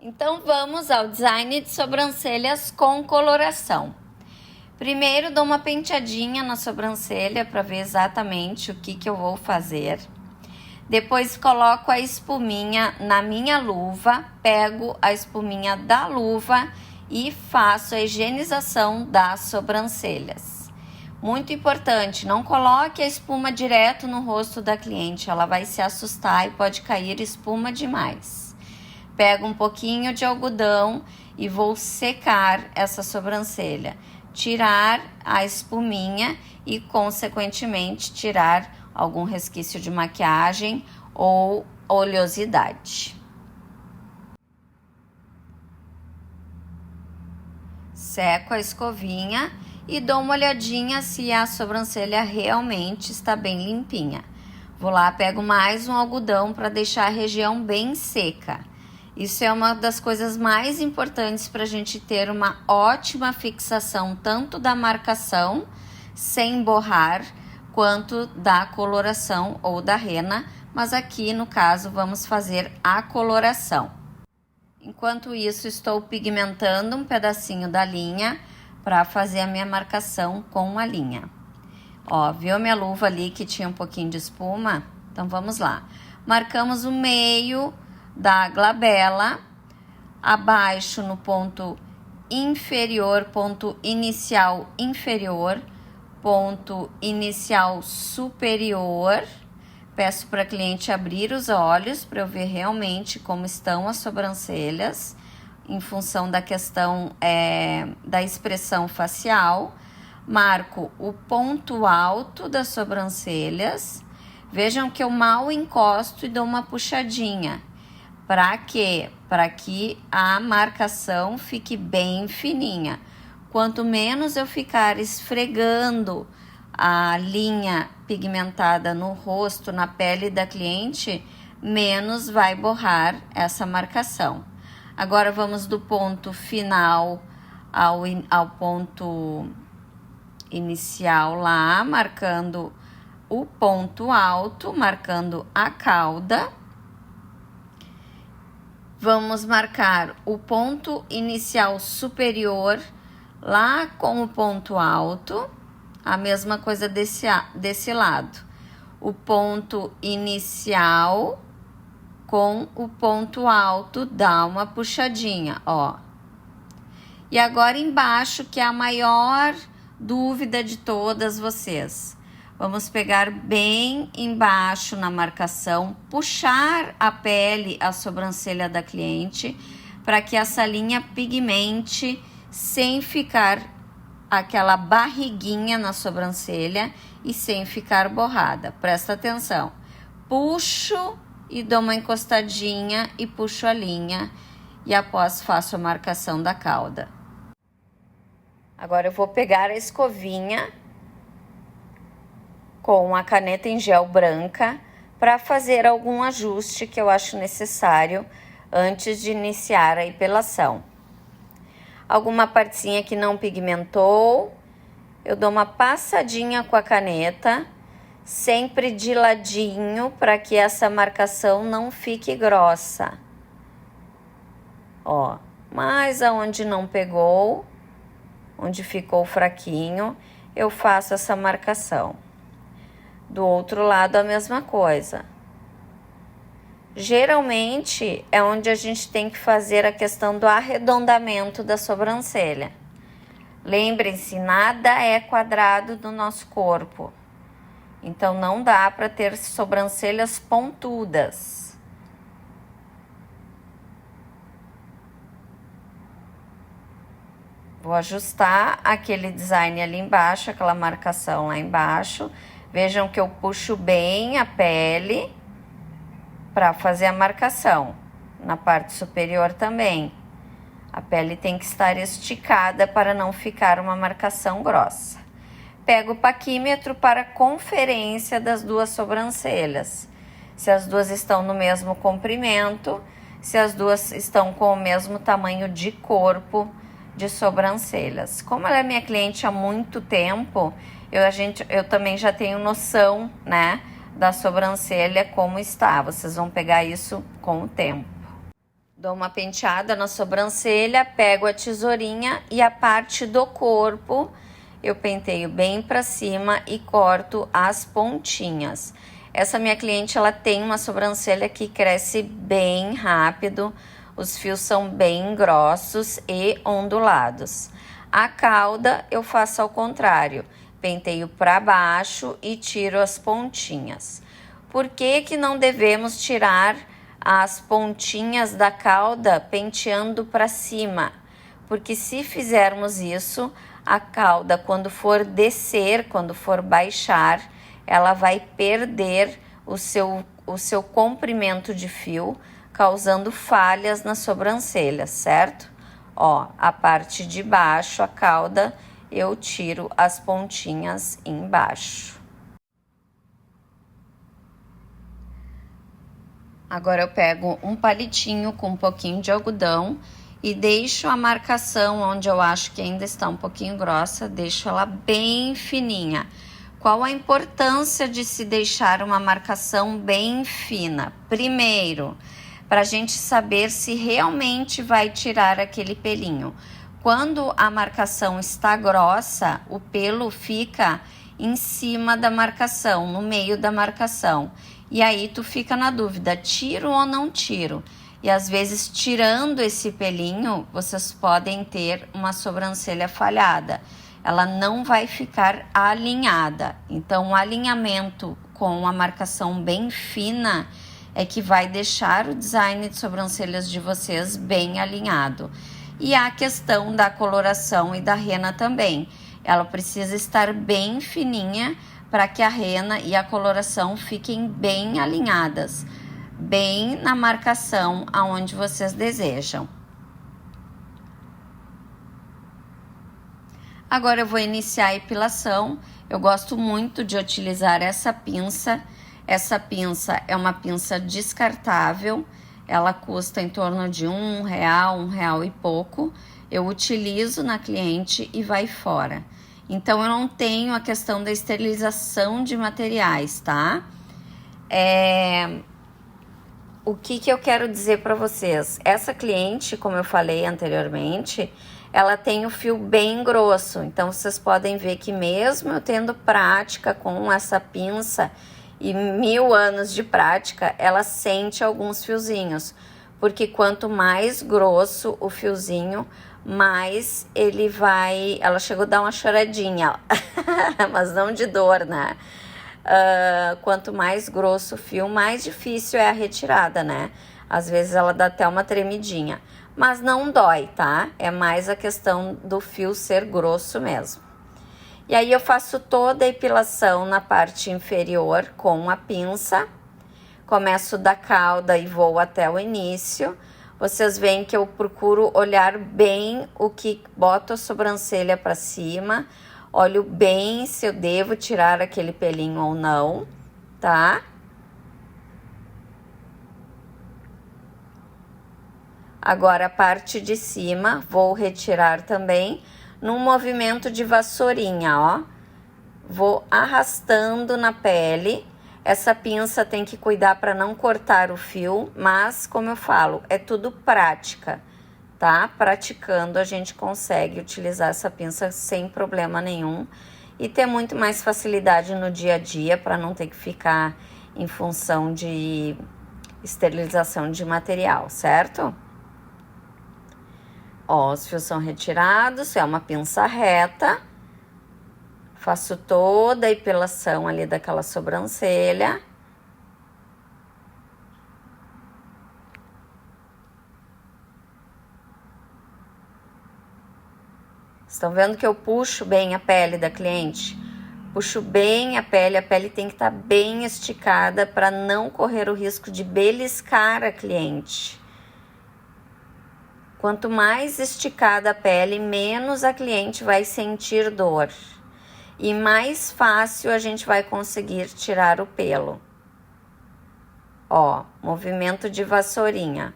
Então vamos ao design de sobrancelhas com coloração. Primeiro dou uma penteadinha na sobrancelha para ver exatamente o que eu vou fazer. Depois coloco a espuminha na minha luva, pego a espuminha da luva e faço a higienização das sobrancelhas. Muito importante, não coloque a espuma direto no rosto da cliente, ela vai se assustar e pode cair espuma demais. Pego um pouquinho de algodão e vou secar essa sobrancelha, tirar a espuminha e, consequentemente, tirar algum resquício de maquiagem ou oleosidade. Seco a escovinha e dou uma olhadinha se a sobrancelha realmente está bem limpinha. Vou lá, pego mais um algodão para deixar a região bem seca. Isso é uma das coisas mais importantes para a gente ter uma ótima fixação, tanto da marcação, sem borrar, quanto da coloração ou da rena, mas aqui no caso vamos fazer a coloração. Enquanto isso, estou pigmentando um pedacinho da linha para fazer a minha marcação com a linha. Ó, viu minha luva ali que tinha um pouquinho de espuma? Então vamos lá. Marcamos o meio da glabela, abaixo no ponto inferior, ponto inicial inferior, ponto inicial superior. Peço para a cliente abrir os olhos para eu ver realmente como estão as sobrancelhas, em função da questão da expressão facial. Marco o ponto alto das sobrancelhas. Vejam que eu mal encosto e dou uma puxadinha. Para quê? Para que a marcação fique bem fininha. Quanto menos eu ficar esfregando a linha pigmentada no rosto, na pele da cliente, menos vai borrar essa marcação. Agora vamos do ponto final ao ponto inicial lá, marcando o ponto alto, marcando a cauda. Vamos marcar o ponto inicial superior lá com o ponto alto, a mesma coisa desse lado. O ponto inicial com o ponto alto, dá uma puxadinha, ó. E agora embaixo, que é a maior dúvida de todas vocês. Vamos pegar bem embaixo na marcação, puxar a pele, a sobrancelha da cliente, para que essa linha pigmente sem ficar aquela barriguinha na sobrancelha e sem ficar borrada. Presta atenção. Puxo e dou uma encostadinha e puxo a linha e após faço a marcação da cauda. Agora eu vou pegar a escovinha com a caneta em gel branca para fazer algum ajuste que eu acho necessário antes de iniciar a epilação. Alguma partezinha que não pigmentou, eu dou uma passadinha com a caneta, sempre de ladinho para que essa marcação não fique grossa. Ó, mas aonde não pegou, onde ficou fraquinho, eu faço essa marcação. Do outro lado, a mesma coisa. Geralmente, é onde a gente tem que fazer a questão do arredondamento da sobrancelha. Lembrem-se, nada é quadrado do nosso corpo. Então, não dá para ter sobrancelhas pontudas. Vou ajustar aquele design ali embaixo, aquela marcação lá embaixo. Vejam que eu puxo bem a pele para fazer a marcação. Na parte superior também. A pele tem que estar esticada para não ficar uma marcação grossa. Pego o paquímetro para conferência das duas sobrancelhas. Se as duas estão no mesmo comprimento, se as duas estão com o mesmo tamanho de corpo de sobrancelhas. Como ela é minha cliente há muito tempo, eu também já tenho noção, né, da sobrancelha como está. Vocês vão pegar isso com o tempo. Dou uma penteada na sobrancelha, pego a tesourinha e a parte do corpo eu penteio bem para cima e corto as pontinhas. Essa minha cliente, ela tem uma sobrancelha que cresce bem rápido, os fios são bem grossos e ondulados. A cauda eu faço ao contrário, penteio para baixo e tiro as pontinhas. Por que que não devemos tirar as pontinhas da cauda penteando para cima? Porque se fizermos isso, a cauda, quando for descer, quando for baixar, ela vai perder o seu comprimento de fio, causando falhas na sobrancelha, certo? Ó, a parte de baixo, a cauda, eu tiro as pontinhas embaixo. Agora eu pego um palitinho com um pouquinho de algodão e deixo a marcação onde eu acho que ainda está um pouquinho grossa, deixo ela bem fininha. Qual a importância de se deixar uma marcação bem fina? Primeiro, para a gente saber se realmente vai tirar aquele pelinho. Quando a marcação está grossa, o pelo fica em cima da marcação, no meio da marcação. E aí tu fica na dúvida, tiro ou não tiro? E às vezes, tirando esse pelinho, vocês podem ter uma sobrancelha falhada. Ela não vai ficar alinhada. Então, o alinhamento com a marcação bem fina é que vai deixar o design de sobrancelhas de vocês bem alinhado. E a questão da coloração e da rena também. Ela precisa estar bem fininha para que a rena e a coloração fiquem bem alinhadas, bem na marcação aonde vocês desejam. Agora eu vou iniciar a epilação. Eu gosto muito de utilizar essa pinça. Essa pinça é uma pinça descartável. Ela custa em torno de R$1, R$1 e pouco. Eu utilizo na cliente e vai fora. Então, eu não tenho a questão da esterilização de materiais, tá? O que eu quero dizer para vocês? Essa cliente, como eu falei anteriormente, ela tem o fio bem grosso. Então, vocês podem ver que mesmo eu tendo prática com essa pinça e 1000 anos de prática, ela sente alguns fiozinhos. Porque quanto mais grosso o fiozinho, mais ele vai... Ela chegou a dar uma choradinha, mas não de dor, né? Quanto mais grosso o fio, mais difícil é a retirada, né? Às vezes ela dá até uma tremidinha, mas não dói, tá? É mais a questão do fio ser grosso mesmo. E aí eu faço toda a epilação na parte inferior com a pinça. Começo da cauda e vou até o início. Vocês veem que eu procuro olhar bem o que boto a sobrancelha para cima. Olho bem se eu devo tirar aquele pelinho ou não, tá? Agora a parte de cima vou retirar também num movimento de vassourinha, ó. Vou arrastando na pele. Essa pinça tem que cuidar para não cortar o fio, mas, como eu falo, é tudo prática, tá? Praticando, a gente consegue utilizar essa pinça sem problema nenhum e ter muito mais facilidade no dia a dia para não ter que ficar em função de esterilização de material, certo? Ó, os fios são retirados, é uma pinça reta. Faço toda a epilação ali daquela sobrancelha. Estão vendo que eu puxo bem a pele da cliente? Puxo bem a pele tem que estar bem esticada para não correr o risco de beliscar a cliente. Quanto mais esticada a pele, menos a cliente vai sentir dor. E mais fácil a gente vai conseguir tirar o pelo. Ó, movimento de vassourinha.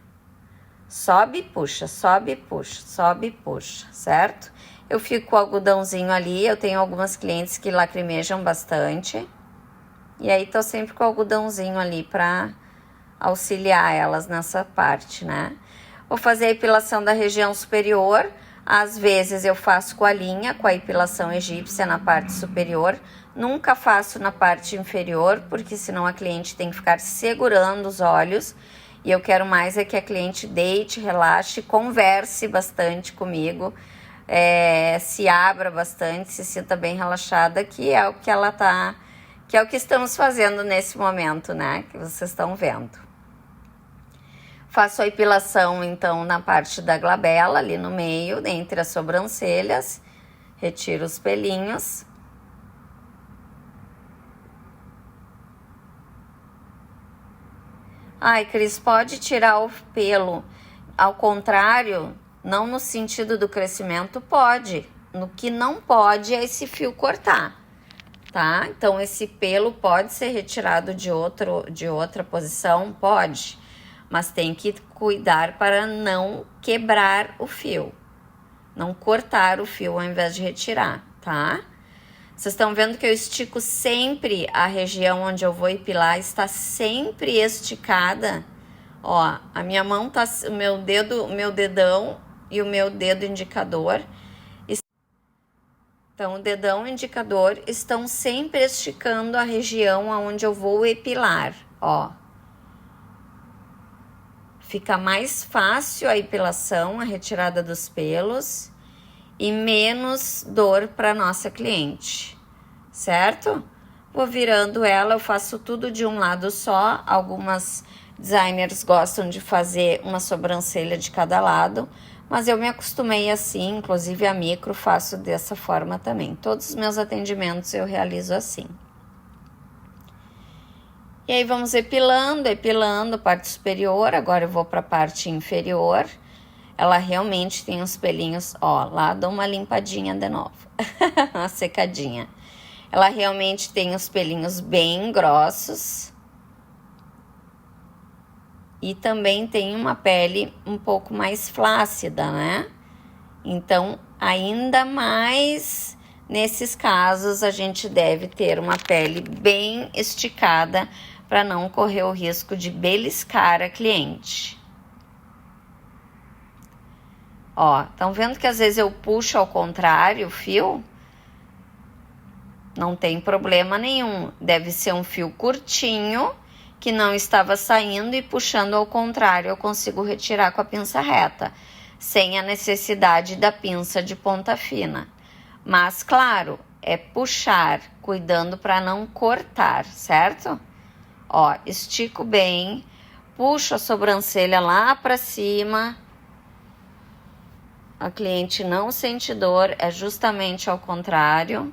Sobe e puxa, sobe e puxa, sobe e puxa, certo? Eu fico com o algodãozinho ali, eu tenho algumas clientes que lacrimejam bastante. E aí tô sempre com o algodãozinho ali pra auxiliar elas nessa parte, né? Vou fazer a epilação da região superior. Às vezes eu faço com a linha, com a epilação egípcia na parte superior. Nunca faço na parte inferior, porque senão a cliente tem que ficar segurando os olhos. E eu quero mais é que a cliente deite, relaxe, converse bastante comigo, se abra bastante, se sinta bem relaxada, que é o que ela tá, que é o que estamos fazendo nesse momento, né? Que vocês estão vendo. Faço a epilação, então, na parte da glabela, ali no meio, entre as sobrancelhas. Retiro os pelinhos. Ai, Cris, pode tirar o pelo ao contrário? Não no sentido do crescimento, pode. No que não pode é esse fio cortar, tá? Então, esse pelo pode ser retirado de outra posição? Pode. Mas tem que cuidar para não quebrar o fio. Não cortar o fio ao invés de retirar, tá? Vocês estão vendo que eu estico sempre a região onde eu vou epilar, está sempre esticada. Ó, a minha mão tá, o meu dedão e o meu dedo indicador. Então, o dedão e o indicador estão sempre esticando a região onde eu vou epilar, ó. Fica mais fácil a epilação, a retirada dos pelos e menos dor para nossa cliente, certo? Vou virando ela, eu faço tudo de um lado só. Algumas designers gostam de fazer uma sobrancelha de cada lado, mas eu me acostumei assim, inclusive a micro faço dessa forma também. Todos os meus atendimentos eu realizo assim. E aí vamos epilando a parte superior. Agora eu vou para a parte inferior. Ela realmente tem uns pelinhos, ó, lá dou uma limpadinha de novo, uma secadinha. Ela realmente tem os pelinhos bem grossos. E também tem uma pele um pouco mais flácida, né? Então, ainda mais nesses casos, a gente deve ter uma pele bem esticada para não correr o risco de beliscar a cliente. Ó, estão vendo que às vezes eu puxo ao contrário o fio? Não tem problema nenhum. Deve ser um fio curtinho que não estava saindo e puxando ao contrário eu consigo retirar com a pinça reta, sem a necessidade da pinça de ponta fina. Mas, claro, é puxar, cuidando para não cortar, certo? Ó, estico bem, puxo a sobrancelha lá para cima. A cliente não sente dor, é justamente ao contrário.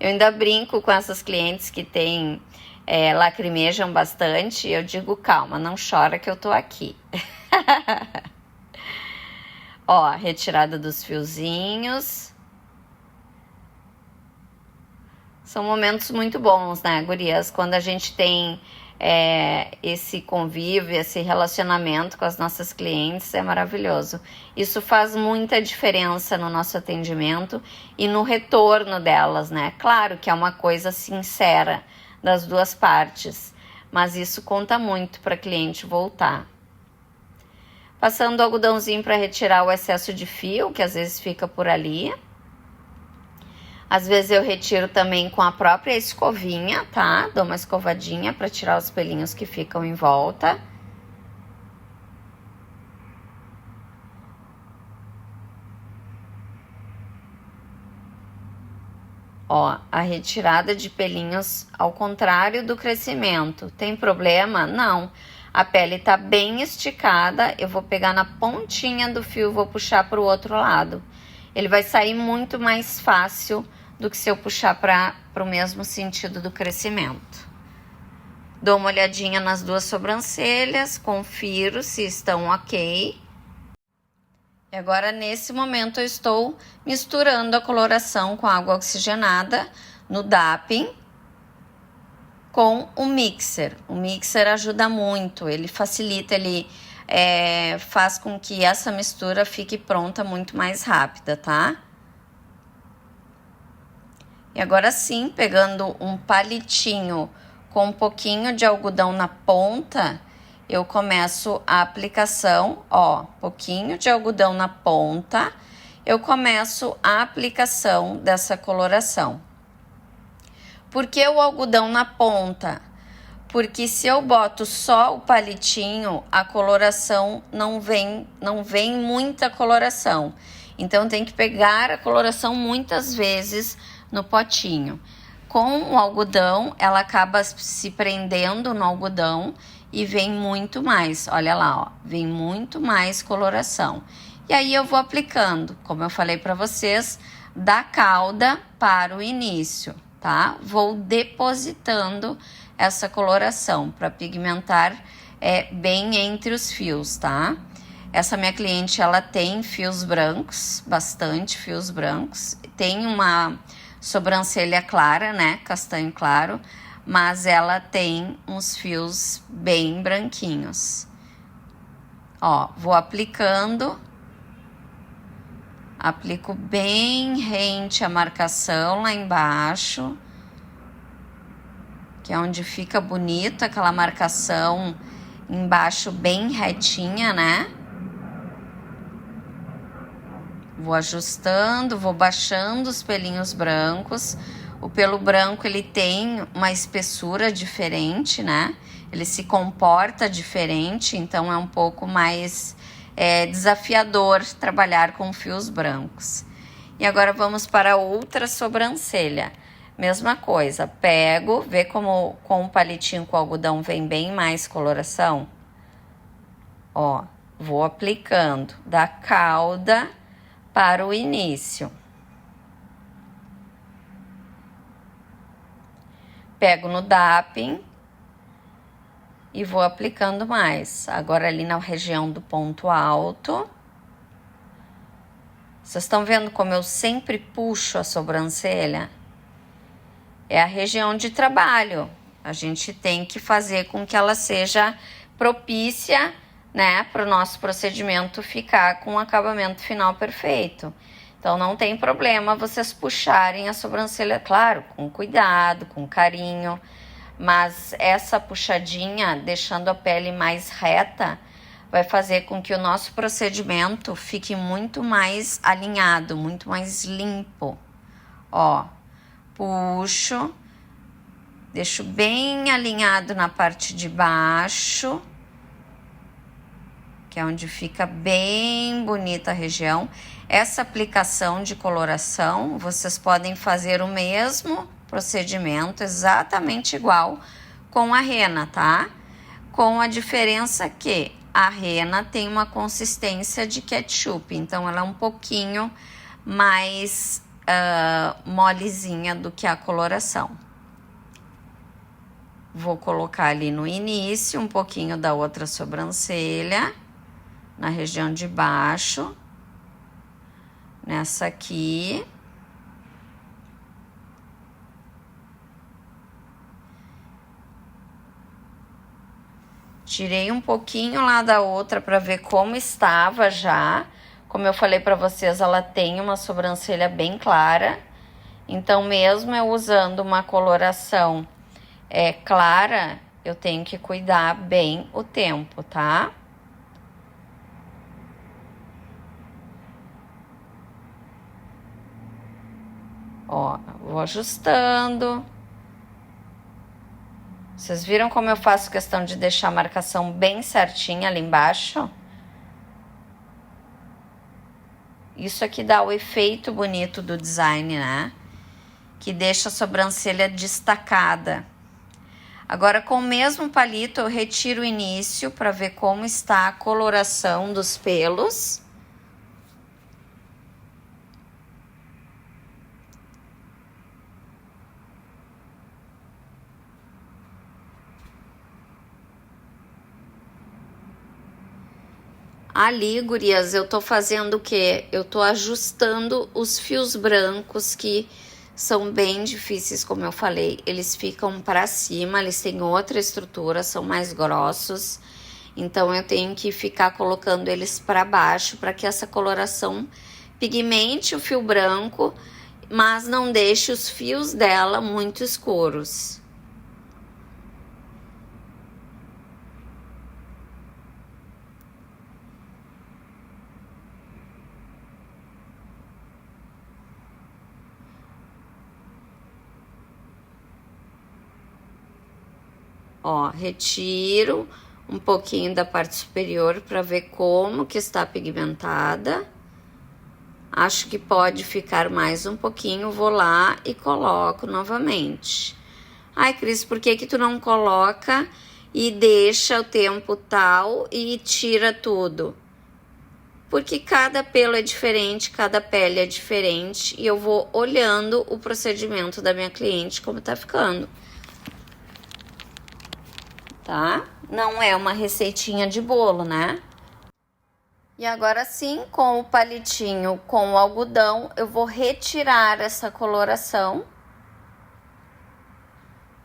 Eu ainda brinco com essas clientes que lacrimejam bastante. Eu digo, calma, não chora que eu tô aqui. Ó, retirada dos fiozinhos. São momentos muito bons, né, gurias? Quando a gente tem esse convívio, esse relacionamento com as nossas clientes, é maravilhoso. Isso faz muita diferença no nosso atendimento e no retorno delas, né? Claro que é uma coisa sincera das duas partes, mas isso conta muito para a cliente voltar. Passando o algodãozinho para retirar o excesso de fio, que às vezes fica por ali. Às vezes eu retiro também com a própria escovinha, tá? Dou uma escovadinha para tirar os pelinhos que ficam em volta. Ó, a retirada de pelinhos ao contrário do crescimento. Tem problema? Não. A pele tá bem esticada, eu vou pegar na pontinha do fio e vou puxar para o outro lado. Ele vai sair muito mais fácil do que se eu puxar para o mesmo sentido do crescimento. Dou uma olhadinha nas duas sobrancelhas, confiro se estão ok. E agora, nesse momento, eu estou misturando a coloração com água oxigenada no Dapping com o mixer. O mixer ajuda muito, ele facilita, ele faz com que essa mistura fique pronta muito mais rápida, tá? E agora sim, pegando um palitinho com um pouquinho de algodão na ponta, eu começo a aplicação, ó, pouquinho de algodão na ponta, eu começo a aplicação dessa coloração. Por que o algodão na ponta? Porque se eu boto só o palitinho, a coloração não vem muita coloração. Então tem que pegar a coloração muitas vezes no potinho. Com o algodão, ela acaba se prendendo no algodão e vem muito mais. Olha lá, ó, vem muito mais coloração. E aí eu vou aplicando, como eu falei para vocês, da cauda para o início, tá? Vou depositando essa coloração para pigmentar bem entre os fios, tá? Essa minha cliente, ela tem fios brancos, bastante fios brancos. Tem uma sobrancelha clara, né? Castanho claro. Mas ela tem uns fios bem branquinhos. Ó, vou aplicando. Aplico bem rente a marcação lá embaixo. Que é onde fica bonito aquela marcação embaixo bem retinha, né? Vou ajustando, vou baixando os pelinhos brancos. O pelo branco, ele tem uma espessura diferente, né? Ele se comporta diferente, então é um pouco mais desafiador trabalhar com fios brancos. E agora vamos para outra sobrancelha. Mesma coisa, pego, vê como com o palitinho com algodão vem bem mais coloração? Ó, vou aplicando da cauda para o início. Pego no dapping e vou aplicando mais. Agora ali na região do ponto alto. Vocês estão vendo como eu sempre puxo a sobrancelha? É a região de trabalho. A gente tem que fazer com que ela seja propícia, né, para o nosso procedimento ficar com um acabamento final perfeito. Então não tem problema vocês puxarem a sobrancelha, claro, com cuidado, com carinho, mas essa puxadinha, deixando a pele mais reta, vai fazer com que o nosso procedimento fique muito mais alinhado, muito mais limpo. Ó, puxo, deixo bem alinhado na parte de baixo, que é onde fica bem bonita a região. Essa aplicação de coloração, vocês podem fazer o mesmo procedimento, exatamente igual com a rena, tá? Com a diferença que a rena tem uma consistência de ketchup, então ela é um pouquinho mais molezinha do que a coloração. Vou colocar ali no início um pouquinho da outra sobrancelha, na região de baixo, nessa aqui. Tirei um pouquinho lá da outra para ver como estava já. Como eu falei para vocês, ela tem uma sobrancelha bem clara. Então, mesmo eu usando uma coloração clara, eu tenho que cuidar bem o tempo, tá? Ó, vou ajustando. Vocês viram como eu faço questão de deixar a marcação bem certinha ali embaixo? Isso aqui dá o efeito bonito do design, né? Que deixa a sobrancelha destacada. Agora, com o mesmo palito, eu retiro o início para ver como está a coloração dos pelos. Ali, gurias, eu tô fazendo o quê? Eu tô ajustando os fios brancos que são bem difíceis, como eu falei. Eles ficam para cima, eles têm outra estrutura, são mais grossos. Então, eu tenho que ficar colocando eles para baixo para que essa coloração pigmente o fio branco, mas não deixe os fios dela muito escuros. Ó, retiro um pouquinho da parte superior para ver como que está pigmentada. Acho que pode ficar mais um pouquinho, vou lá e coloco novamente. Ai, Cris, por que que tu não coloca e deixa o tempo tal e tira tudo? Porque cada pelo é diferente, cada pele é diferente e eu vou olhando o procedimento da minha cliente como tá ficando. Tá? Não é uma receitinha de bolo, né? E agora sim, com o palitinho com o algodão, eu vou retirar essa coloração.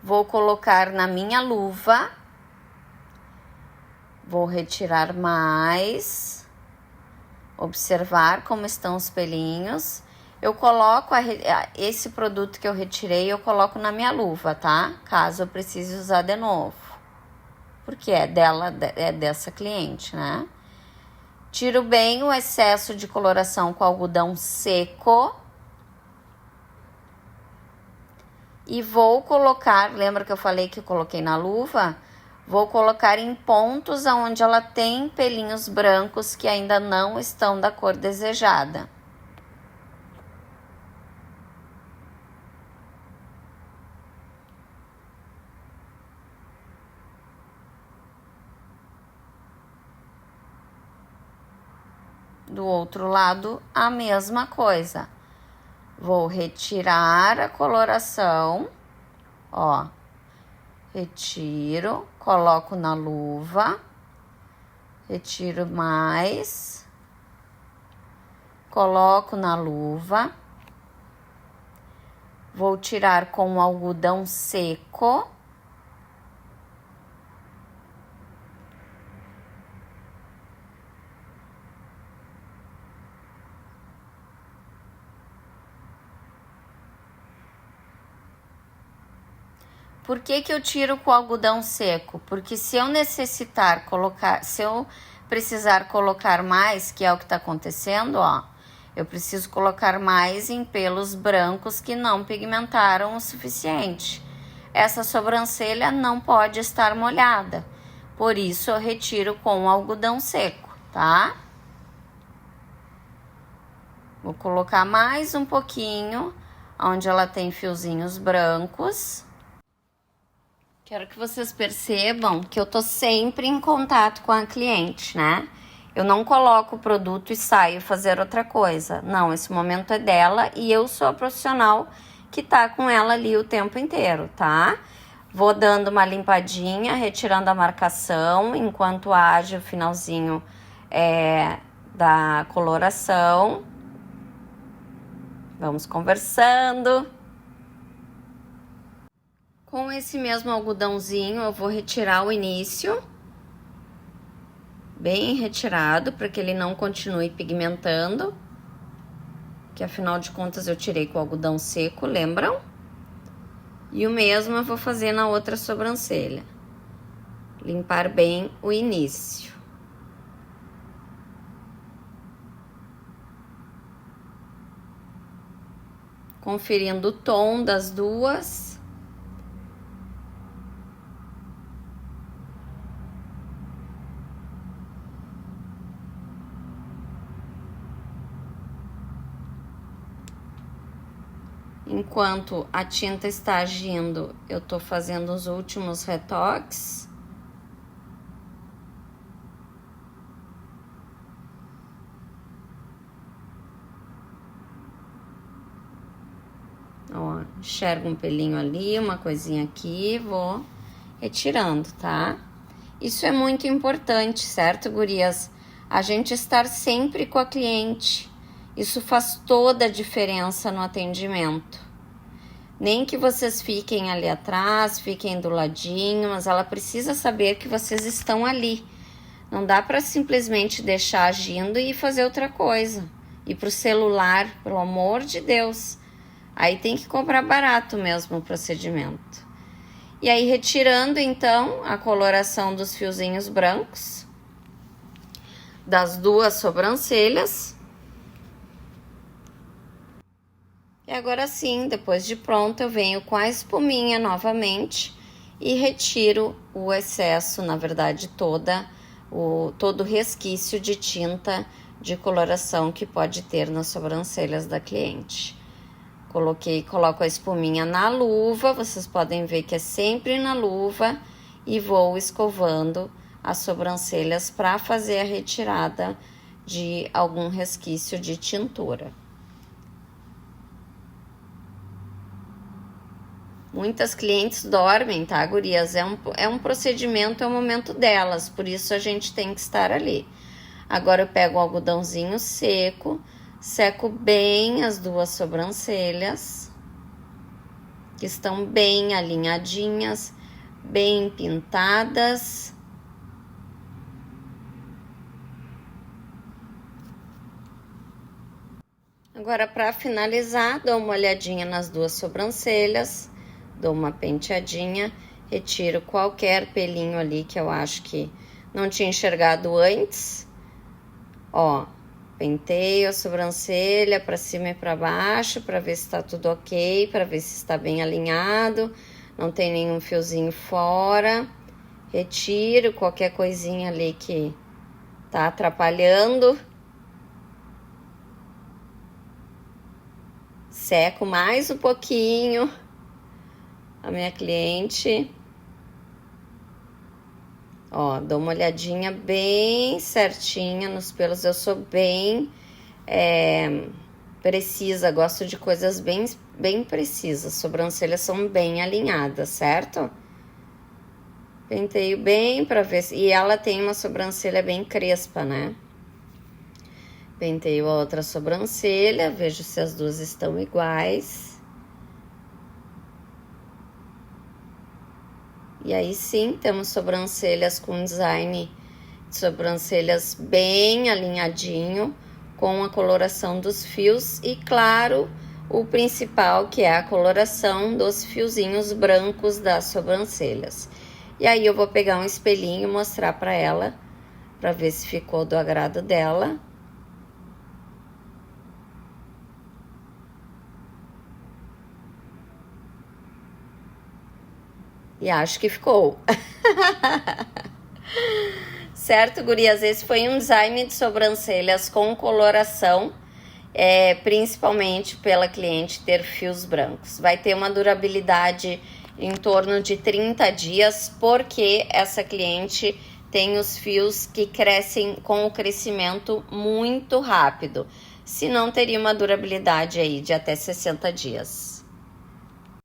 Vou colocar na minha luva. Vou retirar mais. Observar como estão os pelinhos. Eu coloco esse produto que eu retirei, eu coloco na minha luva, tá? Caso eu precise usar de novo. Porque é dessa cliente, né? Tiro bem o excesso de coloração com algodão seco. E vou colocar, lembra que eu falei que eu coloquei na luva? Vou colocar em pontos onde ela tem pelinhos brancos que ainda não estão da cor desejada. Do outro lado, a mesma coisa. Vou retirar a coloração, ó. Retiro, coloco na luva, retiro mais, coloco na luva. Vou tirar com o algodão seco. Por que que eu tiro com o algodão seco? Porque se eu necessitar colocar, se eu precisar colocar mais, que é o que tá acontecendo, ó, eu preciso colocar mais em pelos brancos que não pigmentaram o suficiente. Essa sobrancelha não pode estar molhada, por isso eu retiro com o algodão seco, tá? Vou colocar mais um pouquinho, onde ela tem fiozinhos brancos. Quero que vocês percebam que eu tô sempre em contato com a cliente, né? Eu não coloco o produto e saio fazer outra coisa. Não, esse momento é dela e eu sou a profissional que tá com ela ali o tempo inteiro, tá? Vou dando uma limpadinha, retirando a marcação, enquanto age o finalzinho da coloração. Vamos conversando. Com esse mesmo algodãozinho, eu vou retirar o início, bem retirado, para que ele não continue pigmentando, que afinal de contas eu tirei com o algodão seco, lembram? E o mesmo eu vou fazer na outra sobrancelha, limpar bem o início. Conferindo o tom das duas. Enquanto a tinta está agindo, eu tô fazendo os últimos retoques. Ó, enxergo um pelinho ali, uma coisinha aqui, vou retirando, tá? Isso é muito importante, certo, gurias? A gente estar sempre com a cliente. Isso faz toda a diferença no atendimento. Nem que vocês fiquem ali atrás, fiquem do ladinho, mas ela precisa saber que vocês estão ali. Não dá para simplesmente deixar agindo e fazer outra coisa. Ir pro celular, pelo amor de Deus. Aí tem que cobrar barato mesmo o procedimento. E aí, retirando, então, a coloração dos fiozinhos brancos das duas sobrancelhas. E agora sim, depois de pronto, eu venho com a espuminha novamente e retiro o excesso, na verdade todo resquício de tinta de coloração que pode ter nas sobrancelhas da cliente. Coloco a espuminha na luva, vocês podem ver que é sempre na luva, e vou escovando as sobrancelhas para fazer a retirada de algum resquício de tintura. Muitas clientes dormem, tá, gurias? É um procedimento, é o momento delas, por isso a gente tem que estar ali. Agora eu pego o algodãozinho seco, seco bem as duas sobrancelhas, que estão bem alinhadinhas, bem pintadas. Agora, para finalizar, dou uma olhadinha nas duas sobrancelhas, dou uma penteadinha, retiro qualquer pelinho ali que eu acho que não tinha enxergado antes. Ó, penteio a sobrancelha para cima e para baixo, para ver se tá tudo ok, para ver se está bem alinhado, não tem nenhum fiozinho fora. Retiro qualquer coisinha ali que tá atrapalhando. Seco mais um pouquinho a minha cliente. Ó, dou uma olhadinha bem certinha nos pelos. Eu sou bem precisa, gosto de coisas bem precisas. Sobrancelhas são bem alinhadas, certo? Penteio bem pra ver se... E ela tem uma sobrancelha bem crespa, né? Penteio a outra sobrancelha, vejo se as duas estão iguais. E aí sim, temos sobrancelhas com design de sobrancelhas bem alinhadinho, com a coloração dos fios e, claro, o principal, que é a coloração dos fiozinhos brancos das sobrancelhas. E aí eu vou pegar um espelhinho e mostrar para ela, para ver se ficou do agrado dela. E acho que ficou. Certo, gurias? Esse foi um design de sobrancelhas com coloração, principalmente pela cliente ter fios brancos. Vai ter uma durabilidade em torno de 30 dias, porque essa cliente tem os fios que crescem com o crescimento muito rápido. Se não, teria uma durabilidade aí de até 60 dias.